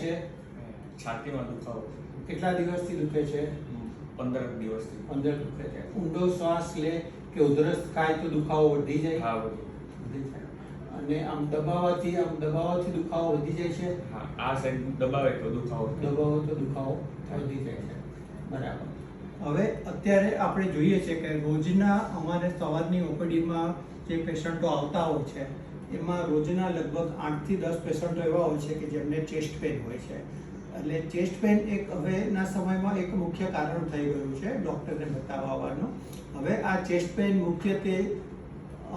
છે? છાતીમાં દુખાવો કેટલા દિવસથી દુખે છે? 15 દિવસથી. 15 દુખે છે. ઊંડો શ્વાસ લે કે ઉધરસ ખાય તો દુખાવો વધી જાય? હા, બધું. વધી જાય. અને આમ દબાવવાથી દુખાવો વધી જાય છે? હા, આ સાઈડ દબાવે તો દુખાવો થાય. દબાવો તો દુખાવો વધી જાય છે. બરાબર. હવે અત્યારે આપણે જોઈએ છે કે રોજના અમારે સવારની ઓપીડીમાં જે પેશન્ટો આવતા હોય છે એમાં રોજના લગભગ 8 થી 10 પેશન્ટો એવા હોય છે કે જેમને ચેસ્ટ પેન હોય છે. એટલે ચેસ્ટ પેન એક હવેના સમયમાં એક મુખ્ય કારણ થઈ ગયું છે ડૉક્ટરને બતાવવા આવવાનું. હવે આ ચેસ્ટ પેન મુખ્યત્વે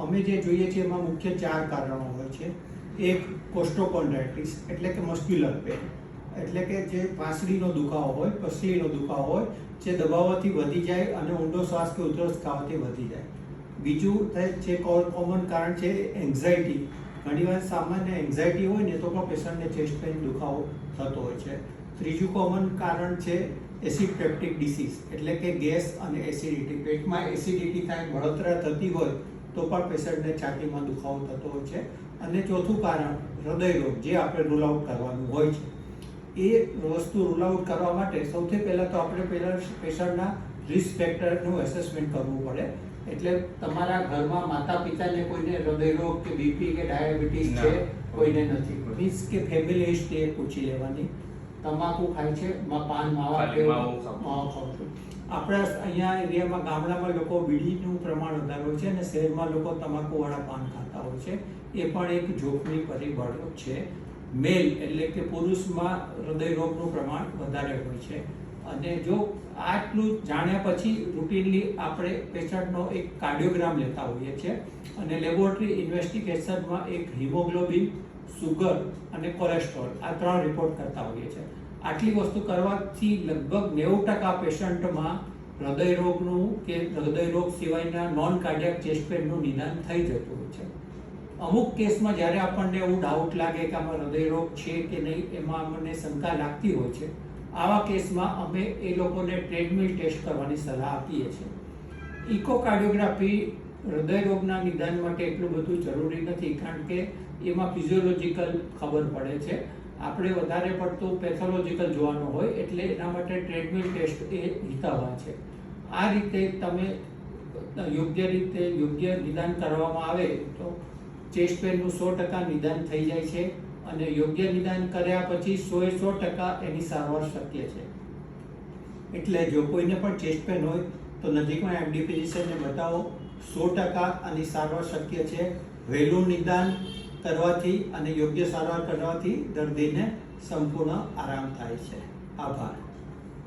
અમે જે જોઈએ છીએ એમાં મુખ્ય 4 કારણો હોય છે. એક કોસ્ટોકોન્ડ્રાઇટિસ એટલે કે મસ્ક્યુલર પેન, એટલે કે જે પાંસળીનો દુખાવો હોય, પસલીનો દુખાવો હોય, જે દબાવવાથી વધી જાય અને ઊંડો શ્વાસ કે ઉધરસ ખાવાથી વધી જાય. બીજું જે કોમન કારણ છે એન્ઝાઇટી. ઘણીવાર સામાન્ય એન્ઝાઇટી હોય ને તો પણ પેશન્ટને ચેસ્ટ પેન દુખાવો થતો હોય છે. ત્રીજું કોમન કારણ છે એસિડ પેપ્ટિક ડિસીઝ એટલે કે ગેસ અને એસિડિટી. પેટમાં એસિડિટી થાય, બળતરા થતી હોય તો પણ પેશન્ટને છાતીમાં દુખાવો થતો હોય છે. અને ચોથું કારણ હૃદયરોગ, જે આપણે રૂલ આઉટ કરવાનું હોય છે. એ વસ્તુ રૂલ આઉટ કરવા માટે સૌથી પહેલાં તો આપણે પેશન્ટના રિસ્ક ફેક્ટરનું એસેસમેન્ટ કરવું પડે. એટલે તમારા ઘરમાં માતા પિતાને કોઈને હૃદયરોગ કે બીપી કે ડાયાબિટીસ છે? કોઈને નથી. મીન્સ કે ફેમિલી હિસ્ટ્રી પૂછી લેવાની. તમાકુ ખાય છે? પાન માવા ખાવ છો? આપણા અહીંયા એરિયામાં ગામડામાં લોકો બીડીનું પ્રમાણ વધારે હોય છે અને શહેરમાં લોકો તમાકુવાળા પાન ખાતા હોય છે. એ પણ એક જોખમી પરિબળ છે. મેલ એટલે કે પુરુષમાં હૃદયરોગનું પ્રમાણ વધારે હોય છે. અને જો આટલું જાણ્યા પછી રૂટીનલી આપણે પેશન્ટનો એક કાર્ડિયોગ્રામ લેતા હોઈએ છીએ અને લેબોરેટરી ઇન્વેસ્ટિગેશનમાં એક હિમોગ્લોબિન, સુગર અને કોલેસ્ટ્રોલ આ 3 રિપોર્ટ કરતા હોઈએ છીએ. આટલી વસ્તુ કરવાથી લગભગ 90% પેશન્ટમાં હૃદયરોગનું કે હૃદયરોગ સિવાયના નોન કાર્ડિયાક ચેસ્ટ પેનનું નિદાન થઈ જતું હોય છે. અમુક કેસમાં જ્યારે આપણને એવું ડાઉટ લાગે કે આમાં હૃદયરોગ છે કે નહીં, એમાં આપણને શંકા લાગતી હોય છે, આવા કેસમાં અમે એ લોકોને ટ્રેડમિલ ટેસ્ટ કરવાની સલાહ આપીએ છીએ. ઇકોકાર્ડિયોગ્રાફી હૃદયરોગના નિદાન માટે એટલું બધું જરૂરી નથી, કારણ કે એમાં ફિઝિયોલોજીકલ ખબર પડે છે. આપણે વધારે પડતું પેથોલોજીકલ જોવાનું હોય એટલે એના માટે ટ્રેડમિલ ટેસ્ટ એ હિતાવહ છે. આ રીતે તમે યોગ્ય નિદાન કરવામાં આવે તો ચેસ્ટ પેનનું 100% નિદાન થઈ જાય છે અને યોગ્ય નિદાન કર્યા પછી 100% એની સારવાર શક્ય છે. એટલે જો કોઈને પણ ચેસ્ટ પેન હોય તો નજીકમાં એમડી ફિઝિશિયનને બતાવો. 100% આની સારવાર શક્ય છે. વહેલું નિદાન કરવાથી અને યોગ્ય સારવાર કરવાથી દર્દીને સંપૂર્ણ આરામ થાય છે. આભાર.